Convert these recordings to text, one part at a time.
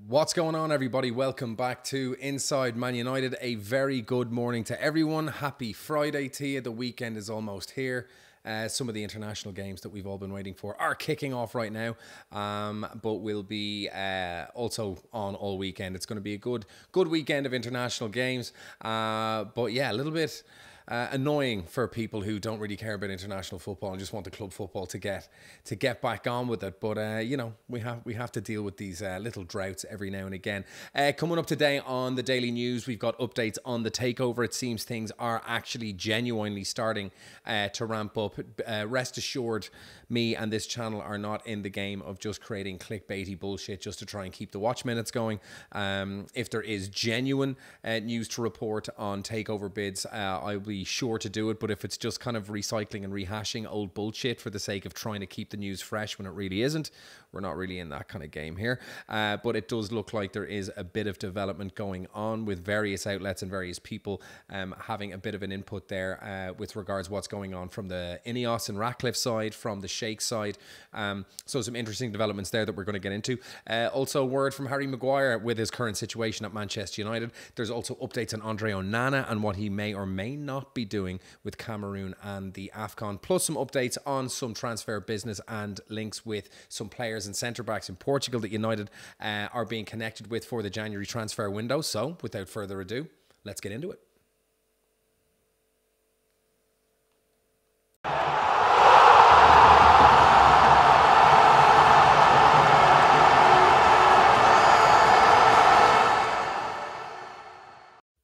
What's going on, everybody? Welcome back to Inside Man United. A very good morning to everyone. Happy Friday to you. The weekend is almost here. Some of the international games that we've all been waiting for are kicking off right now, but will be also on all weekend. It's going to be a good weekend of international games. But yeah, a little bit annoying for people who don't really care about international football and just want the club football to get back on with it. But you know, we have to deal with these little droughts every now and again. Coming up today on the Daily News, we've got updates on the takeover. It seems things are actually genuinely starting to ramp up. Rest assured, me and this channel are not in the game of just creating clickbaity bullshit just to try and keep the watch minutes going. If there is genuine news to report on takeover bids, I'll be sure to do it. But if it's just kind of recycling and rehashing old bullshit for the sake of trying to keep the news fresh when it really isn't, we're not really in that kind of game here. But it does look like there is a bit of development going on with various outlets and various people having a bit of an input there with regards what's going on from the Ineos and Ratcliffe side, from the Sheikh side. So some interesting developments there that we're going to get into. Also word from Harry Maguire with his current situation at Manchester United. There's also updates on Andre Onana and what he may or may not be doing with Cameroon and the Afcon, plus some updates on some transfer business and links with some players and centre-backs in Portugal that United are being connected with for the January transfer window. So without further ado, let's get into it.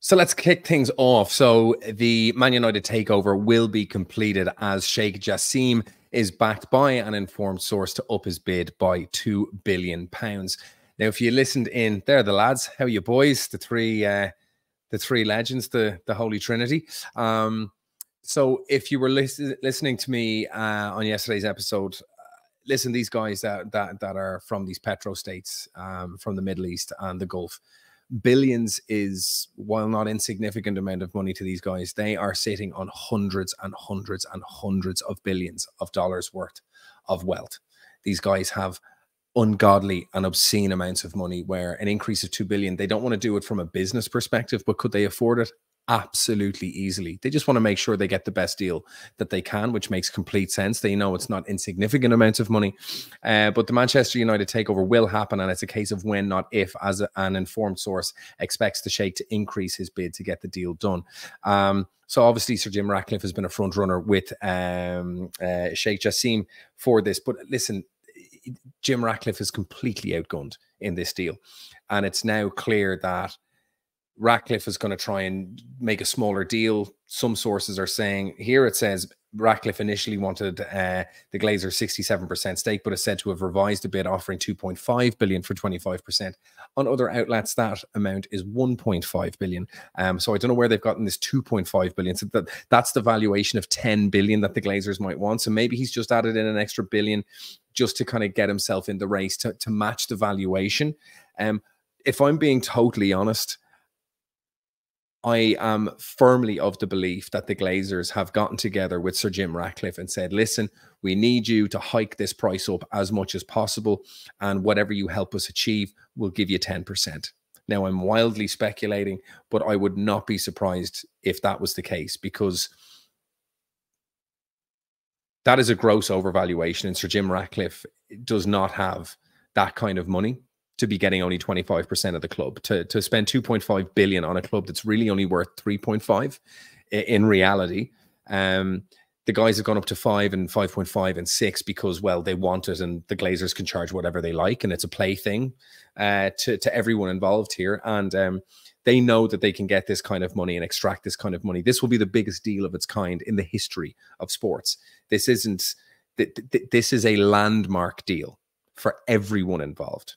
So let's kick things off. So the Man United takeover will be completed as Sheikh Jassim is backed by an informed source to up his bid by £2 billion. Now, if you listened in, there, the lads, how are you boys? The three legends, the Holy Trinity. So if you were listening to me on yesterday's episode, listen, these guys that are from these petro states, from the Middle East and the Gulf, billions is, while not insignificant amount of money to these guys, they are sitting on hundreds and hundreds and hundreds of billions of dollars worth of wealth. These guys have ungodly and obscene amounts of money, where an increase of 2 billion, they don't want to do it from a business perspective, but could they afford it? Absolutely easily. They just want to make sure they get the best deal that they can, which makes complete sense. They know it's not insignificant amounts of money, but the Manchester United takeover will happen, and it's a case of when, not if, as an informed source expects the Sheikh to increase his bid to get the deal done. So obviously Sir Jim Ratcliffe has been a front runner with Sheikh Jassim for this, but listen, Jim Ratcliffe is completely outgunned in this deal, and it's now clear that Ratcliffe is going to try and make a smaller deal. Some sources are saying, here it says Ratcliffe initially wanted the Glazers 67% stake, but is said to have revised a bid, offering 2.5 billion for 25%. On other outlets, that amount is 1.5 billion. So I don't know where they've gotten this 2.5 billion. So that's the valuation of 10 billion that the Glazers might want. So maybe he's just added in an extra billion just to kind of get himself in the race to match the valuation. If I'm being totally honest, I am firmly of the belief that the Glazers have gotten together with Sir Jim Ratcliffe and said, listen, we need you to hike this price up as much as possible, and whatever you help us achieve, we'll give you 10%. Now, I'm wildly speculating, but I would not be surprised if that was the case, because that is a gross overvaluation, and Sir Jim Ratcliffe does not have that kind of money to be getting only 25% of the club, to spend 2.5 billion on a club that's really only worth 3.5 in reality. The guys have gone up to 5 and 5.5 and 6 because, well, they want it, and the Glazers can charge whatever they like, and it's a play thing to everyone involved here. And they know that they can get this kind of money and extract this kind of money. This will be the biggest deal of its kind in the history of sports. This isn't, this is a landmark deal for everyone involved,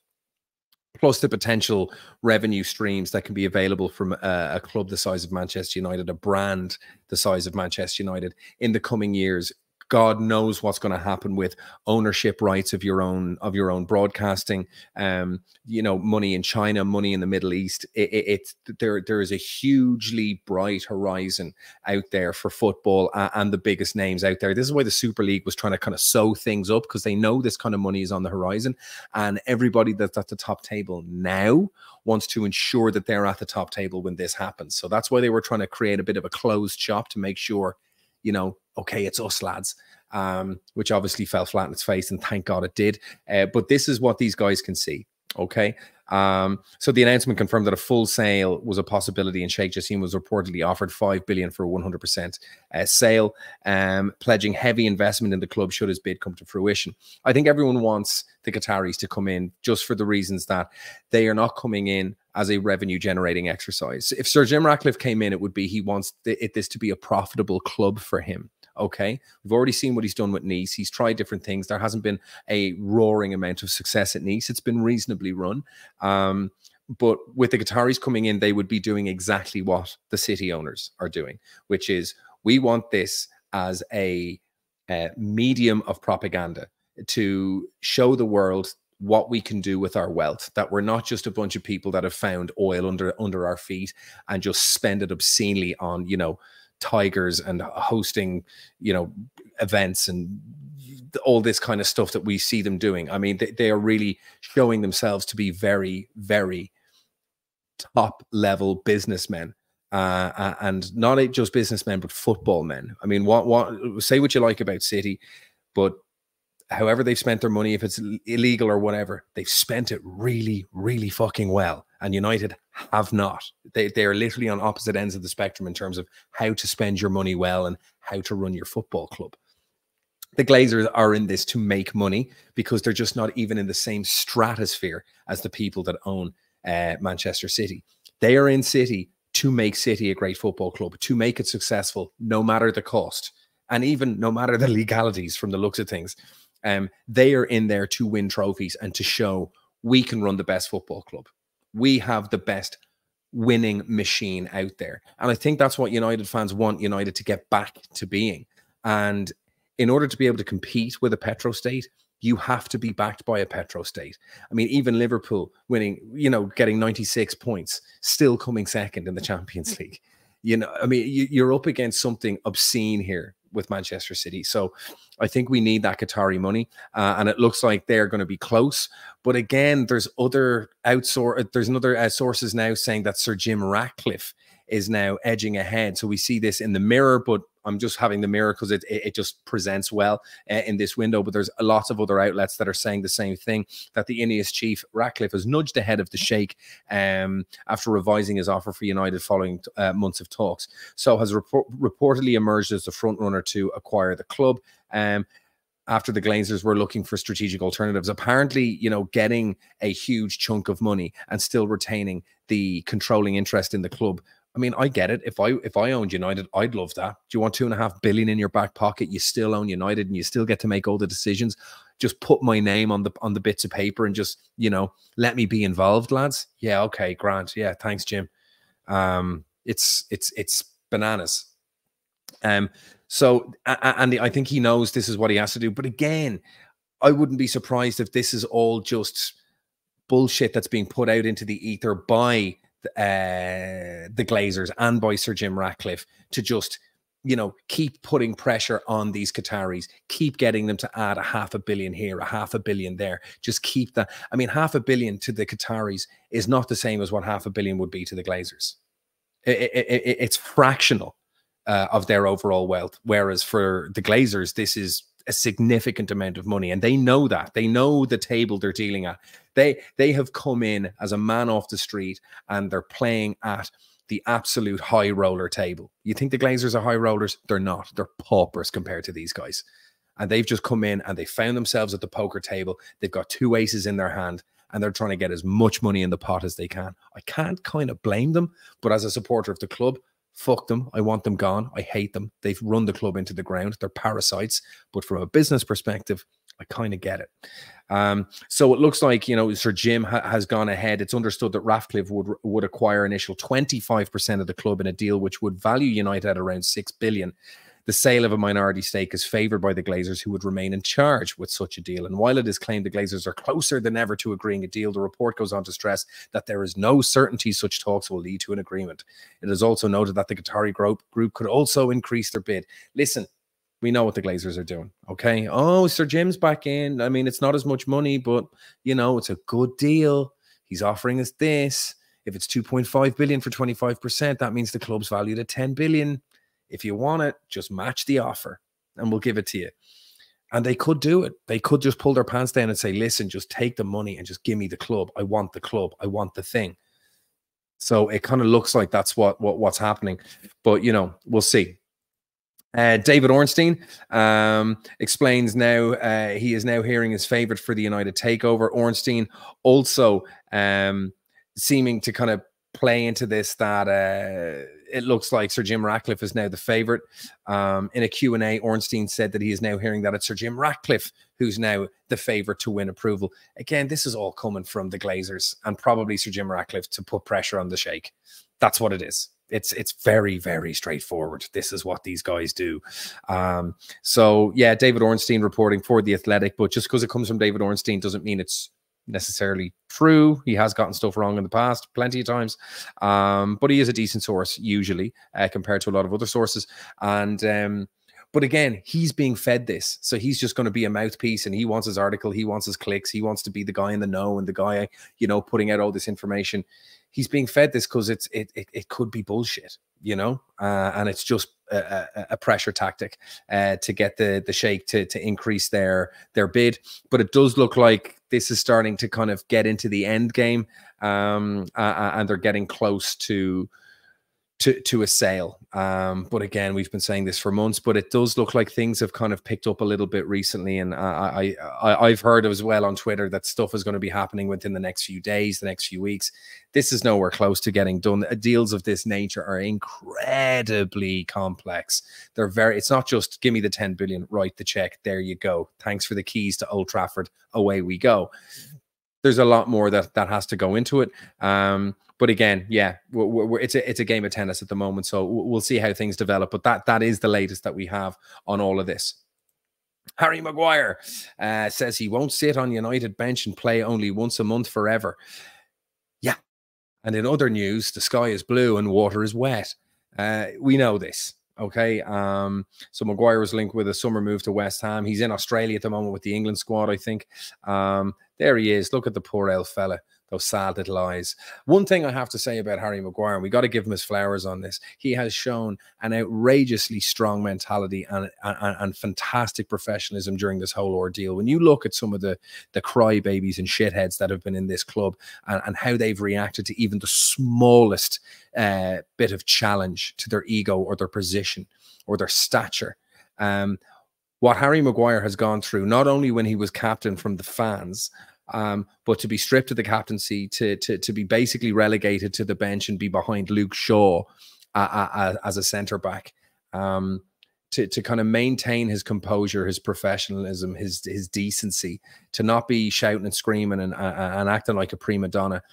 plus the potential revenue streams that can be available from a club the size of Manchester United, a brand the size of Manchester United in the coming years, God knows what's going to happen with ownership rights of your own broadcasting. You know, money in China, money in the Middle East. There is a hugely bright horizon out there for football and the biggest names out there. This is why the Super League was trying to kind of sew things up, because they know this kind of money is on the horizon, and everybody that's at the top table now wants to ensure that they're at the top table when this happens. So that's why they were trying to create a bit of a closed shop to make sure, you know, okay, it's us lads, which obviously fell flat in its face, and thank God it did. But this is what these guys can see. Okay. So the announcement confirmed that a full sale was a possibility, and Sheikh Jassim was reportedly offered 5 billion for a 100% sale, pledging heavy investment in the club should his bid come to fruition. I think everyone wants the Qataris to come in just for the reasons that they are not coming in as a revenue generating exercise. If Sir Jim Ratcliffe came in, it would be he wants this to be a profitable club for him. Okay, we've already seen what he's done with Nice. He's tried different things. There hasn't been a roaring amount of success at Nice. It's been reasonably run. But with the Qataris coming in, they would be doing exactly what the City owners are doing, which is, we want this as a medium of propaganda to show the world what we can do with our wealth, that we're not just a bunch of people that have found oil under our feet and just spend it obscenely on, you know, tigers and hosting, you know, events and all this kind of stuff that we see them doing. I mean, they are really showing themselves to be very, very top level businessmen, and not just businessmen, but football men. I mean, what say what you like about City, but however they've spent their money, if it's illegal or whatever, they've spent it really, really fucking well. And United have not. They are literally on opposite ends of the spectrum in terms of how to spend your money well and how to run your football club. The Glazers are in this to make money because they're just not even in the same stratosphere as the people that own Manchester City. They are in City to make City a great football club, to make it successful, no matter the cost, and even no matter the legalities from the looks of things. They are in there to win trophies and to show we can run the best football club. We have the best winning machine out there. And I think that's what United fans want United to get back to being. And in order to be able to compete with a petrostate, you have to be backed by a petrostate. I mean, even Liverpool winning, you know, getting 96 points, still coming second in the Champions League. You know, I mean, you're up against something obscene here with Manchester City. So I think we need that Qatari money, and it looks like they're going to be close. But again, there's other sources now saying that Sir Jim Ratcliffe is now edging ahead. So we see this in the Mirror, but I'm just having the Mirror because it just presents well in this window. But there's lots of other outlets that are saying the same thing, that the Ineos chief Ratcliffe has nudged ahead of the Sheikh after revising his offer for United following months of talks. So has reportedly emerged as the front runner to acquire the club. After the Glazers were looking for strategic alternatives, apparently, you know, getting a huge chunk of money and still retaining the controlling interest in the club. I mean, I get it. If I owned United, I'd love that. Do you want 2.5 billion in your back pocket? You still own United and you still get to make all the decisions. Just put my name on the bits of paper and just, you know, let me be involved, lads. Yeah, okay, Grant. Yeah, thanks, Jim. It's bananas. So, and I think he knows this is what he has to do. But again, I wouldn't be surprised if this is all just bullshit that's being put out into the ether by the Glazers and by Sir Jim Ratcliffe to just, you know, keep putting pressure on these Qataris, keep getting them to add 500 million here, 500 million there. Just keep that. I mean, 500 million to the Qataris is not the same as what 500 million would be to the Glazers. It's fractional of their overall wealth. Whereas for the Glazers, this is a significant amount of money, and they know that. They know the table they're dealing at. They have come in as a man off the street, and they're playing at the absolute high roller table. You think the Glazers are high rollers? They're not. They're paupers compared to these guys. And they've just come in and they found themselves at the poker table. They've got 2 aces in their hand, and they're trying to get as much money in the pot as they can. I can't kind of blame them, but as a supporter of the club, fuck them. I want them gone. I hate them. They've run the club into the ground. They're parasites. But from a business perspective, I kind of get it. So it looks like, you know, Sir Jim has gone ahead. It's understood that Ratcliffe would acquire initial 25% of the club in a deal which would value United at around 6 billion. The sale of a minority stake is favoured by the Glazers, who would remain in charge with such a deal. And while it is claimed the Glazers are closer than ever to agreeing a deal, the report goes on to stress that there is no certainty such talks will lead to an agreement. It is also noted that the Qatari group could also increase their bid. Listen, we know what the Glazers are doing, okay? Oh, Sir Jim's back in. I mean, it's not as much money, but, you know, it's a good deal. He's offering us this. If it's 2.5 billion for 25%, that means the club's valued at 10 billion. If you want it, just match the offer and we'll give it to you. And they could do it. They could just pull their pants down and say, listen, just take the money and just give me the club. I want the club. I want the thing. So it kind of looks like that's what's happening. But, you know, we'll see. David Ornstein explains now he is now hearing his favourite for the United takeover. Ornstein also seeming to kind of play into this that it looks like Sir Jim Ratcliffe is now the favourite. In a Q&A, Ornstein said that he is now hearing that it's Sir Jim Ratcliffe who's now the favourite to win approval. Again, this is all coming from the Glazers and probably Sir Jim Ratcliffe to put pressure on the Sheikh. That's what it is. It's very, very straightforward. This is what these guys do. So, yeah, David Ornstein reporting for The Athletic, but just because it comes from David Ornstein doesn't mean it's necessarily true. He has gotten stuff wrong in the past plenty of times, but he is a decent source usually compared to a lot of other sources. And but again, he's being fed this, so he's just going to be a mouthpiece, and he wants his article, he wants his clicks, he wants to be the guy in the know and the guy, you know, putting out all this information. He's being fed this because it could be bullshit, you know, and it's just a pressure tactic to get the Sheikh to increase their bid. But it does look like this is starting to kind of get into the end game, and they're getting close to a sale. But again, we've been saying this for months, but it does look like things have kind of picked up a little bit recently. And I've heard as well on Twitter that stuff is going to be happening within the next few days, the next few weeks. This is nowhere close to getting done. Deals of this nature are incredibly complex. It's not just give me the 10 billion, write the check, there you go. Thanks for the keys to Old Trafford, away we go. There's a lot more that has to go into it. But again, yeah, it's a game of tennis at the moment, so we'll see how things develop. But that is the latest that we have on all of this. Harry Maguire says he won't sit on United bench and play only once a month forever. Yeah. And in other news, the sky is blue and water is wet. We know this. Okay, so Maguire was linked with a summer move to West Ham. He's in Australia at the moment with the England squad, I think. There he is. Look at the poor old fella. Those sad little eyes. One thing I have to say about Harry Maguire, and we got to give him his flowers on this, he has shown an outrageously strong mentality and fantastic professionalism during this whole ordeal. When you look at some of the crybabies and shitheads that have been in this club and how they've reacted to even the smallest bit of challenge to their ego or their position or their stature, what Harry Maguire has gone through, not only when he was captain from the fans, but to be stripped of the captaincy, to be basically relegated to the bench and be behind Luke Shaw as a centre back, to kind of maintain his composure, his professionalism, his decency, to not be shouting and screaming and acting like a prima donna.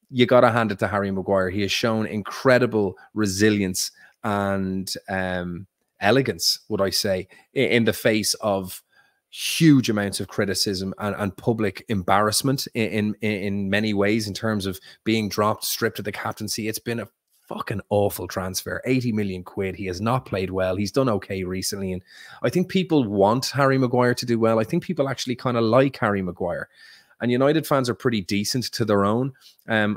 You got to hand it to Harry Maguire. He has shown incredible resilience and elegance, would I say, in the face of huge amounts of criticism and public embarrassment in many ways, in terms of being dropped, stripped of the captaincy. It's been a fucking awful transfer. 80 million quid. He has not played well. He's done okay recently. And I think people want Harry Maguire to do well. I think people actually kind of like Harry Maguire. And United fans are pretty decent to their own.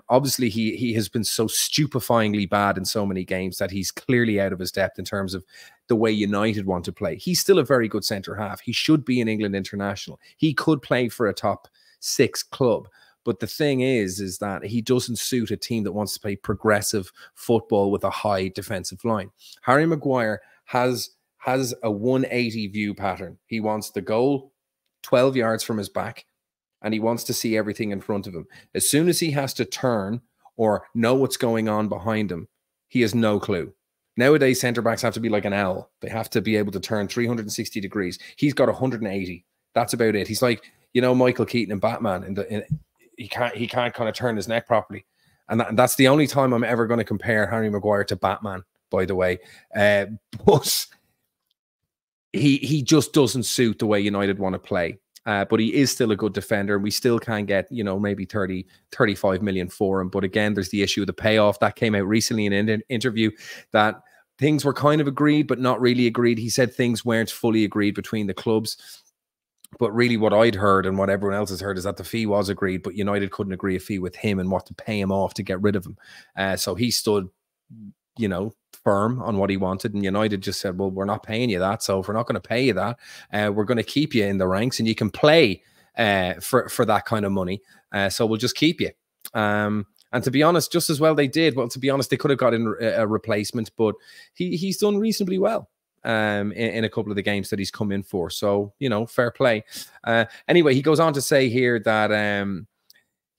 Obviously, he has been so stupefyingly bad in so many games that he's clearly out of his depth in terms of the way United want to play. He's still a very good centre-half. He should be an England international. He could play for a top 6 club. But the thing is that he doesn't suit a team that wants to play progressive football with a high defensive line. Harry Maguire has a 180 view pattern. He wants the goal 12 yards from his back, and he wants to see everything in front of him. As soon as he has to turn or know what's going on behind him, he has no clue. Nowadays, centre-backs have to be like an owl. They have to be able to turn 360 degrees. He's got 180. That's about it. He's like, you know, Michael Keaton in Batman. He can't kind of turn his neck properly. And that's the only time I'm ever going to compare Harry Maguire to Batman, by the way. But he just doesn't suit the way United want to play. But he is still a good defender. We still can get, you know, maybe 30, 35 million for him. But again, there's the issue of the payoff. That came out recently in an interview that things were kind of agreed, but not really agreed. He said things weren't fully agreed between the clubs. But really what I'd heard and what everyone else has heard is that the fee was agreed, but United couldn't agree a fee with him and what to pay him off to get rid of him. So he stood, you know, firm on what he wanted, and United just said, well, we're not paying you that, so if we're not going to pay you that, we're going to keep you in the ranks and you can play for that kind of money, so we'll just keep you. And to be honest, just as well they did. Well, to be honest, they could have got in a replacement, but he's done reasonably well in a couple of the games that he's come in for, so, you know, fair play. Anyway, he goes on to say here that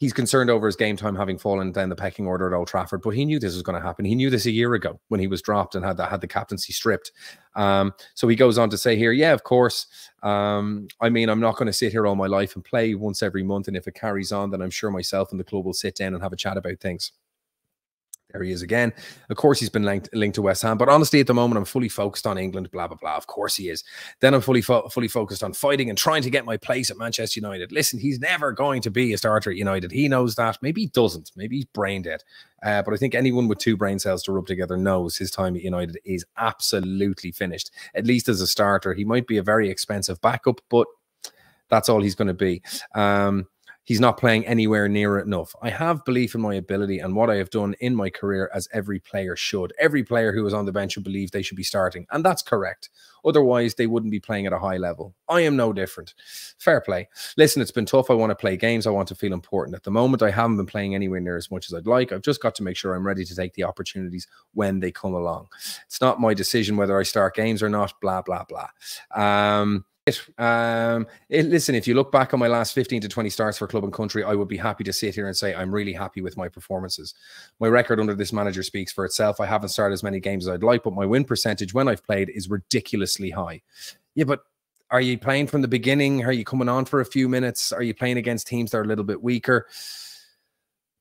he's concerned over his game time having fallen down the pecking order at Old Trafford, but he knew this was going to happen. He knew this a year ago when he was dropped and had the captaincy stripped. So he goes on to say here, yeah, of course. I mean, I'm not going to sit here all my life and play once every month, and if it carries on, then I'm sure myself and the club will sit down and have a chat about things. There he is again. Of course, he's been linked to West Ham. But honestly, at the moment, I'm fully focused on England, blah, blah, blah. Of course he is. Then I'm fully focused on fighting and trying to get my place at Manchester United. Listen, he's never going to be a starter at United. He knows that. Maybe he doesn't. Maybe he's brain dead. But I think anyone with 2 brain cells to rub together knows his time at United is absolutely finished. At least as a starter. He might be a very expensive backup, but that's all he's going to be. He's not playing anywhere near it enough. I have belief in my ability and what I have done in my career, as every player should. Every player who is on the bench should believe they should be starting, and that's correct. Otherwise, they wouldn't be playing at a high level. I am no different. Fair play. Listen, it's been tough. I want to play games. I want to feel important. At the moment, I haven't been playing anywhere near as much as I'd like. I've just got to make sure I'm ready to take the opportunities when they come along. It's not my decision whether I start games or not, blah, blah, blah. Listen, if you look back on my last 15 to 20 starts for club and country, I would be happy to sit here and say I'm really happy with my performances. My record under this manager speaks for itself. I haven't started as many games as I'd like, but my win percentage when I've played is ridiculously high. Yeah, but are you playing from the beginning? Are you coming on for a few minutes? Are you playing against teams that are a little bit weaker?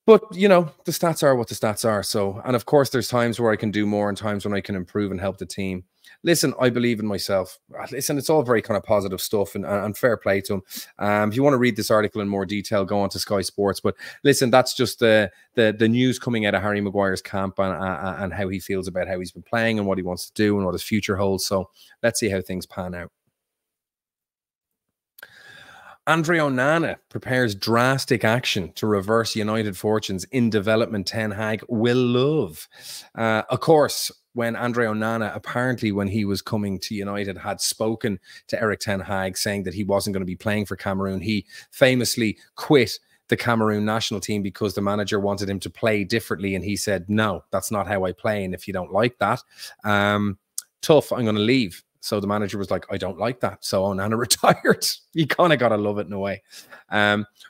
But, you know, the stats are what the stats are. So, and of course, there's times where I can do more and times when I can improve and help the team. Listen, I believe in myself. Listen, it's all very kind of positive stuff, and fair play to him. If you want to read this article in more detail, go on to Sky Sports. But listen, that's just the news coming out of Harry Maguire's camp and how he feels about how he's been playing and what he wants to do and what his future holds. So let's see how things pan out. Andre Onana prepares drastic action to reverse United fortunes in development. Ten Hag will love. Of course, when Andre Onana, apparently when he was coming to United, had spoken to Eric Ten Hag saying that he wasn't going to be playing for Cameroon, he famously quit the Cameroon national team because the manager wanted him to play differently. And he said, no, that's not how I play. And if you don't like that, tough, I'm going to leave. So the manager was like, I don't like that. So Onana retired. You kind of got to love it in a way.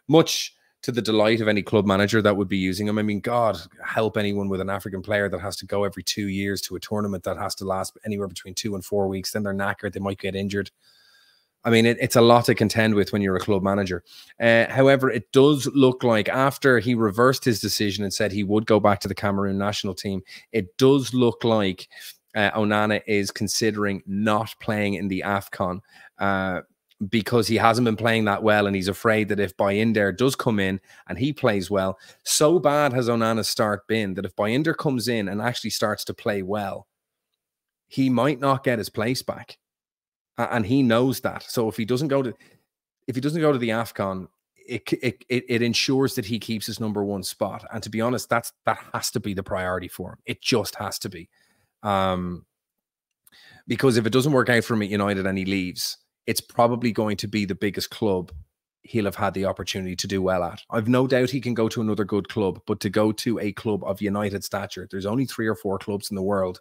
Much to the delight of any club manager that would be using him. I mean, God help anyone with an African player that has to go every 2 years to a tournament that has to last anywhere between 2 and 4 weeks. Then they're knackered. They might get injured. I mean, it's a lot to contend with when you're a club manager. However, it does look like after he reversed his decision and said he would go back to the Cameroon national team, it does look like Onana is considering not playing in the Afcon because he hasn't been playing that well, and he's afraid that if Bayinder does come in and he plays well, so bad has Onana's start been that if Bayinder comes in and actually starts to play well, he might not get his place back, and he knows that. So if he doesn't go to the Afcon, it ensures that he keeps his #1 spot. And to be honest, that has to be the priority for him. It just has to be. Because if it doesn't work out for him at United and he leaves, it's probably going to be the biggest club he'll have had the opportunity to do well at. I've no doubt he can go to another good club, but to go to a club of United stature, there's only 3 or 4 clubs in the world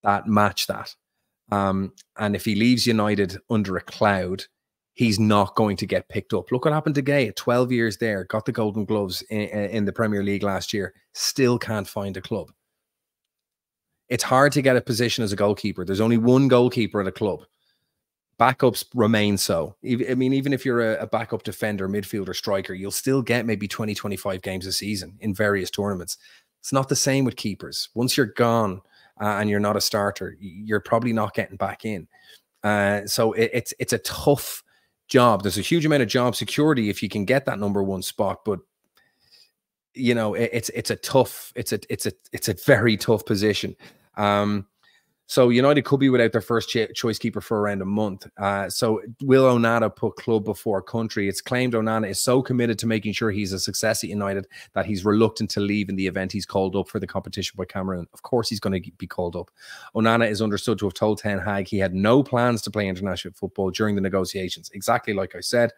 that match that. And if he leaves United under a cloud, he's not going to get picked up. Look what happened to Gay at 12 years there, got the Golden Gloves in the Premier League last year, still can't find a club. It's hard to get a position as a goalkeeper. There's only one goalkeeper at a club. Backups remain so. I mean, even if you're a backup defender, midfielder, striker, you'll still get maybe 20, 25 games a season in various tournaments. It's not the same with keepers. Once you're gone and you're not a starter, you're probably not getting back in. So it's a tough job. There's a huge amount of job security if you can get that #1 spot, but you know, it's a very tough position. So United could be without their first choice keeper for around a month. So will Onana put club before country? It's claimed Onana is so committed to making sure he's a success at United that he's reluctant to leave in the event he's called up for the competition by Cameroon. Of course he's going to be called up. Onana is understood to have told Ten Hag he had no plans to play international football during the negotiations, exactly like I said.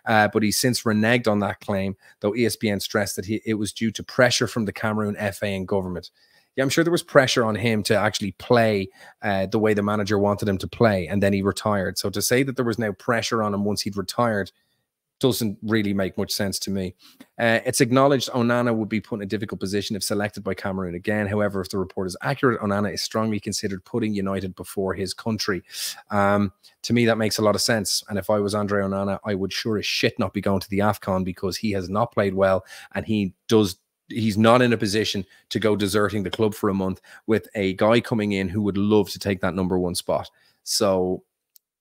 But he's since reneged on that claim, though ESPN stressed that it was due to pressure from the Cameroon FA and government. Yeah, I'm sure there was pressure on him to actually play the way the manager wanted him to play, and then he retired. So to say that there was now pressure on him once he'd retired doesn't really make much sense to me. It's acknowledged Onana would be put in a difficult position if selected by Cameroon again. However, if the report is accurate, Onana is strongly considered putting United before his country. To me, that makes a lot of sense. And if I was Andre Onana, I would sure as shit not be going to the Afcon, because he has not played well, and he's not in a position to go deserting the club for a month with a guy coming in who would love to take that #1 spot. So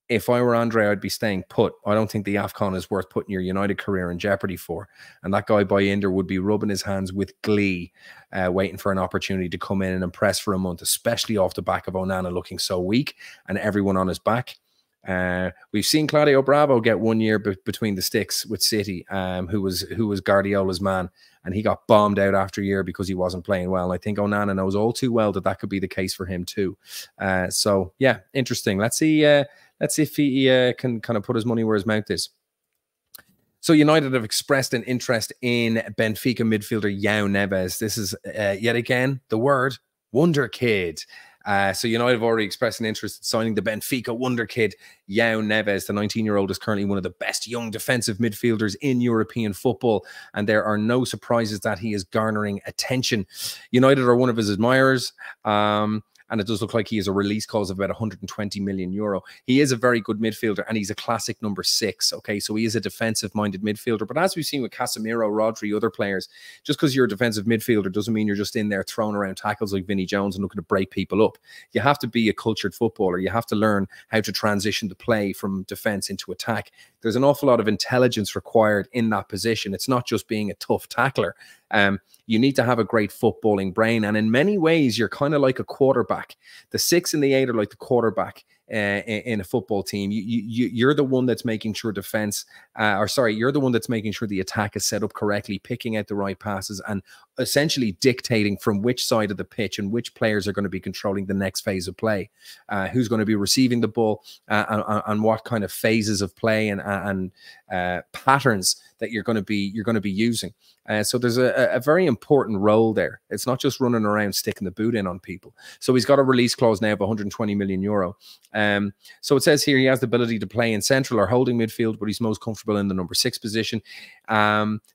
if I were Andre, I'd be staying put. I don't think the Afcon is worth putting your United career in jeopardy for. And that guy Bayinder would be rubbing his hands with glee, waiting for an opportunity to come in and impress for a month, especially off the back of Onana looking so weak and everyone on his back. We've seen Claudio Bravo get 1 year between the sticks with City, who was Guardiola's man, and he got bombed out after a year because he wasn't playing well. And I think Onana knows all too well that could be the case for him too. So yeah, interesting. Let's see if he can kind of put his money where his mouth is. So United have expressed an interest in Benfica midfielder Joao Neves. This is yet again the word Wonderkid. So United have already expressed an interest in signing the Benfica Wonderkid, Joao Neves. The 19-year-old is currently one of the best young defensive midfielders in European football, and there are no surprises that he is garnering attention. United are one of his admirers. And it does look like he has a release clause of about 120 million euro. He is a very good midfielder, and he's a classic #6. Okay, so he is a defensive-minded midfielder. But as we've seen with Casemiro, Rodri, other players, just because you're a defensive midfielder doesn't mean you're just in there throwing around tackles like Vinnie Jones and looking to break people up. You have to be a cultured footballer. You have to learn how to transition the play from defense into attack. There's an awful lot of intelligence required in that position. It's not just being a tough tackler. You need to have a great footballing brain, and in many ways you're kind of like a quarterback. The 6 and the 8 are like the quarterback in a football team. You're the one that's making sure you're the one that's making sure the attack is set up correctly, picking out the right passes, and essentially dictating from which side of the pitch and which players are going to be controlling the next phase of play, who's going to be receiving the ball, and what kind of phases of play and patterns that you're going to be using. So there's a very important role there. It's not just running around sticking the boot in on people. So he's got a release clause now of 120 million euro. So it says here he has the ability to play in central or holding midfield, but he's most comfortable in the #6 position.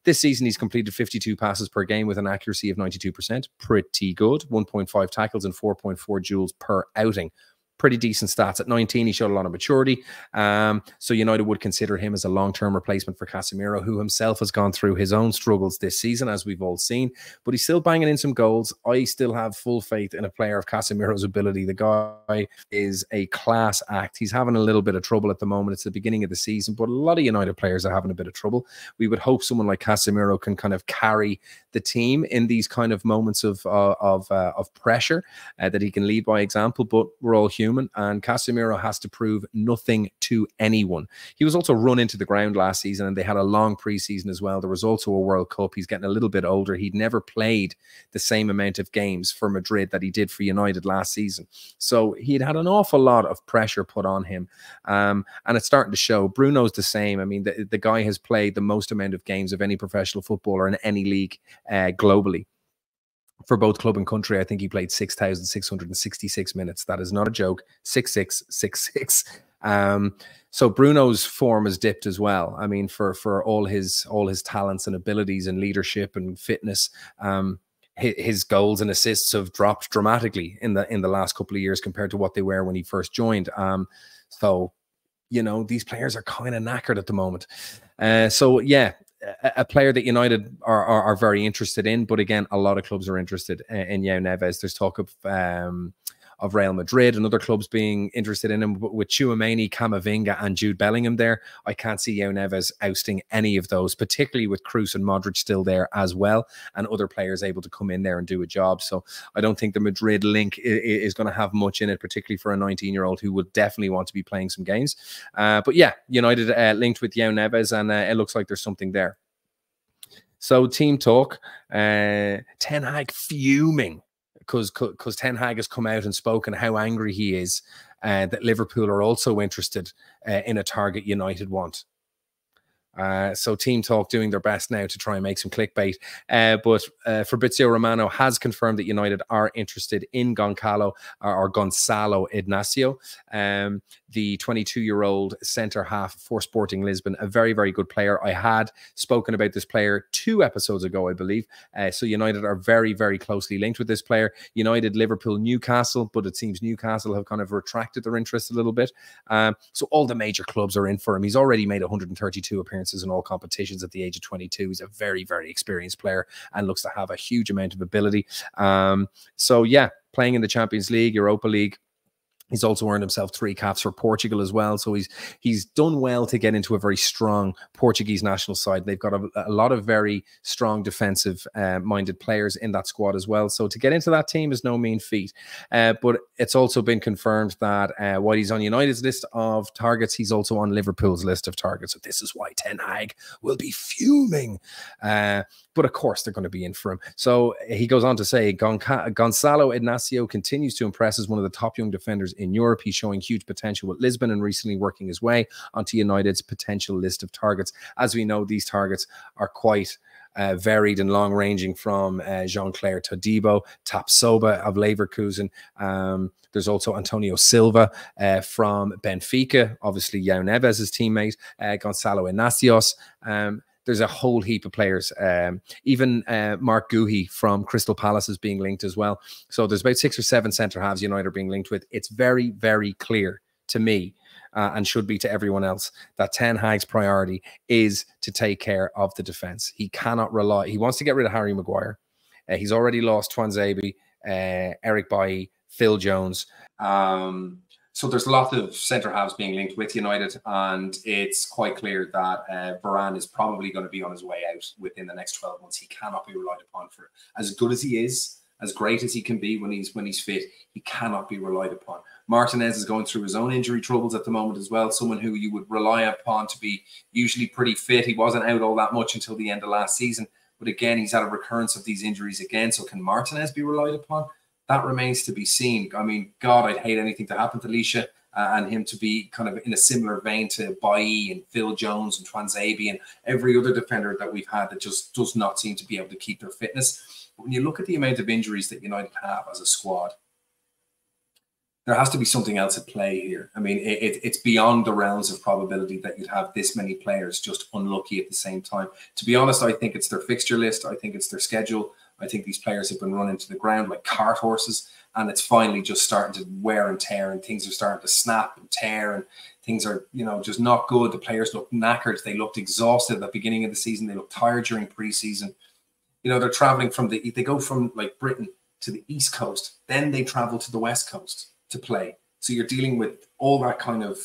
This season he's completed 52 passes per game with an accuracy of 92%. Pretty good. 1.5 tackles and 4.4 duels per outing. Pretty decent stats. At 19, he showed a lot of maturity. So United would consider him as a long-term replacement for Casemiro, who himself has gone through his own struggles this season, as we've all seen. But he's still banging in some goals. I still have full faith in a player of Casemiro's ability. The guy is a class act. He's having a little bit of trouble at the moment. It's the beginning of the season, but a lot of United players are having a bit of trouble. We would hope someone like Casemiro can kind of carry the team in these kind of moments of pressure, that he can lead by example, but we're all human. And Casemiro has to prove nothing to anyone. He was also run into the ground last season, and they had a long preseason as well. There was also a World Cup. He's getting a little bit older. He'd never played the same amount of games for Madrid that he did for United last season. So he'd had an awful lot of pressure put on him. And it's starting to show. Bruno's the same. I mean, the guy has played the most amount of games of any professional footballer in any league globally. For both club and country, I think he played 6,666 minutes. That is not a joke. 6,666. So Bruno's form has dipped as well. I mean, for all his talents and abilities and leadership and fitness, his goals and assists have dropped dramatically in the last couple of years compared to what they were when he first joined. So you know, these players are kind of knackered at the moment. So yeah, a player that United are very interested in, but again, a lot of clubs are interested in Joao Neves. There's talk of of Real Madrid and other clubs being interested in him. But with Tchouaméni, Camavinga and Jude Bellingham there, I can't see Joao Neves ousting any of those, particularly with Kroos and Modric still there as well, and other players able to come in there and do a job. So I don't think the Madrid link is going to have much in it, particularly for a 19-year-old who would definitely want to be playing some games. But yeah, United linked with Joao Neves, and it looks like there's something there. So team talk, Ten Hag fuming because Ten Hag has come out and spoken how angry he is that Liverpool are also interested in a target United want. So Team Talk doing their best now to try and make some clickbait. But Fabrizio Romano has confirmed that United are interested in Gonzalo Ignacio, the 22-year-old centre-half for Sporting Lisbon, a very, very good player. I had spoken about this player 2 episodes ago, I believe. So United are very, very closely linked with this player. United, Liverpool, Newcastle, but it seems Newcastle have kind of retracted their interest a little bit. So all the major clubs are in for him. He's already made 132 appearances in all competitions at the age of 22. He's a very, very experienced player and looks to have a huge amount of ability. So yeah, playing in the Champions League, Europa League. He's also earned himself 3 caps for Portugal as well. So he's done well to get into a very strong Portuguese national side. They've got a lot of very strong defensive-minded players in that squad as well. So to get into that team is no mean feat. But it's also been confirmed that while he's on United's list of targets, he's also on Liverpool's list of targets. So this is why Ten Hag will be fuming. But of course, they're going to be in for him. So he goes on to say, Gonzalo Ignacio continues to impress as one of the top young defenders in Europe. He's showing huge potential with Lisbon and recently working his way onto United's potential list of targets. As we know, these targets are quite varied and long-ranging, from Jean-Claire Todibo, Tapsoba of Leverkusen. There's also Antonio Silva from Benfica, obviously Joao Neves' teammate, Gonzalo Ignacios. There's a whole heap of players. Even Mark Guhi from Crystal Palace is being linked as well. So there's about 6 or 7 centre-halves United are being linked with. It's very, very clear to me, and should be to everyone else, that Ten Hag's priority is to take care of the defence. He cannot rely. He wants to get rid of Harry Maguire. He's already lost Twanzebe, Eric Bailly, Phil Jones. So there's a lot of centre-halves being linked with United, and it's quite clear that Varane is probably going to be on his way out within the next 12 months. He cannot be relied upon for as good as he is, as great as he can be when he's fit. He cannot be relied upon. Martinez is going through his own injury troubles at the moment as well. Someone who you would rely upon to be usually pretty fit. He wasn't out all that much until the end of last season, but again, he's had a recurrence of these injuries again. So can Martinez be relied upon? That remains to be seen. I mean, God, I'd hate anything to happen to Lisha and him to be kind of in a similar vein to Bailly and Phil Jones and Twanzebe and every other defender that we've had that just does not seem to be able to keep their fitness. But when you look at the amount of injuries that United have as a squad, there has to be something else at play here. I mean, it's beyond the realms of probability that you'd have this many players just unlucky at the same time. To be honest, I think it's their fixture list. I think it's their schedule. I think these players have been run into the ground like cart horses, and it's finally just starting to wear and tear, and things are starting to snap and tear, and things are, just not good. The players look knackered. They looked exhausted at the beginning of the season. They looked tired during preseason. They're traveling they go from like Britain to the East Coast, then they travel to the West Coast to play. So you're dealing with all that kind of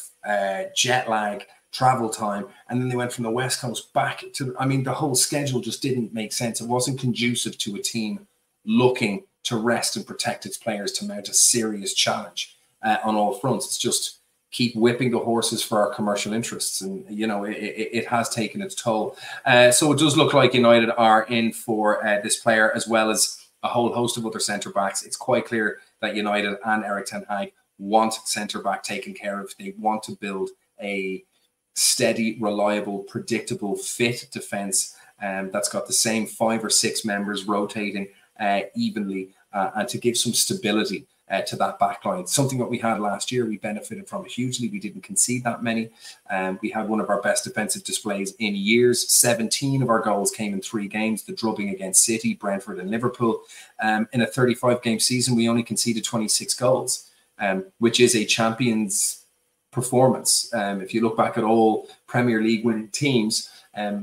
jet lag, travel time, and then they went from the West Coast back to, the whole schedule just didn't make sense. It wasn't conducive to a team looking to rest and protect its players to mount a serious challenge on all fronts. It's just keep whipping the horses for our commercial interests, and it has taken its toll. So it does look like United are in for this player, as well as a whole host of other centre-backs. It's quite clear that United and Erik ten Hag want centre-back taken care of. They want to build a steady, reliable, predictable, fit defence that's got the same 5 or 6 members rotating evenly, and to give some stability to that backline. Something that we had last year, we benefited from it hugely. We didn't concede that many. We had one of our best defensive displays in years. 17 of our goals came in 3 games, the drubbing against City, Brentford and Liverpool. In a 35-game season, we only conceded 26 goals, which is a champion's performance. If you look back at all Premier League winning teams,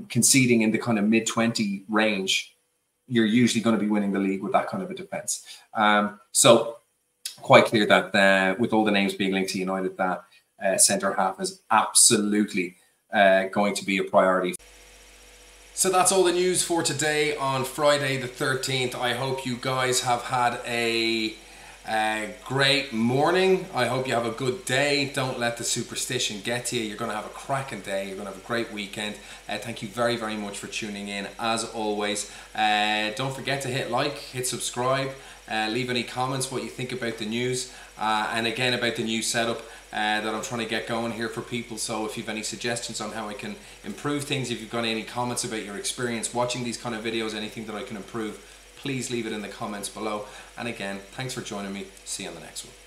conceding in the kind of mid-20 range, you're usually going to be winning the league with that kind of a defense. So quite clear that with all the names being linked to United, that centre half is absolutely going to be a priority. So that's all the news for today on Friday the 13th. I hope you guys have had a great morning. I hope you have a good day. Don't let the superstition get to you. You're going to have a cracking day. You're going to have a great weekend. Thank you very, very much for tuning in. As always, don't forget to hit like, hit subscribe, leave any comments what you think about the news, and again about the new setup that I'm trying to get going here for people. So if you've any suggestions on how I can improve things, if you've got any comments about your experience watching these kind of videos, anything that I can improve, please leave it in the comments below. And again, thanks for joining me. See you on the next one.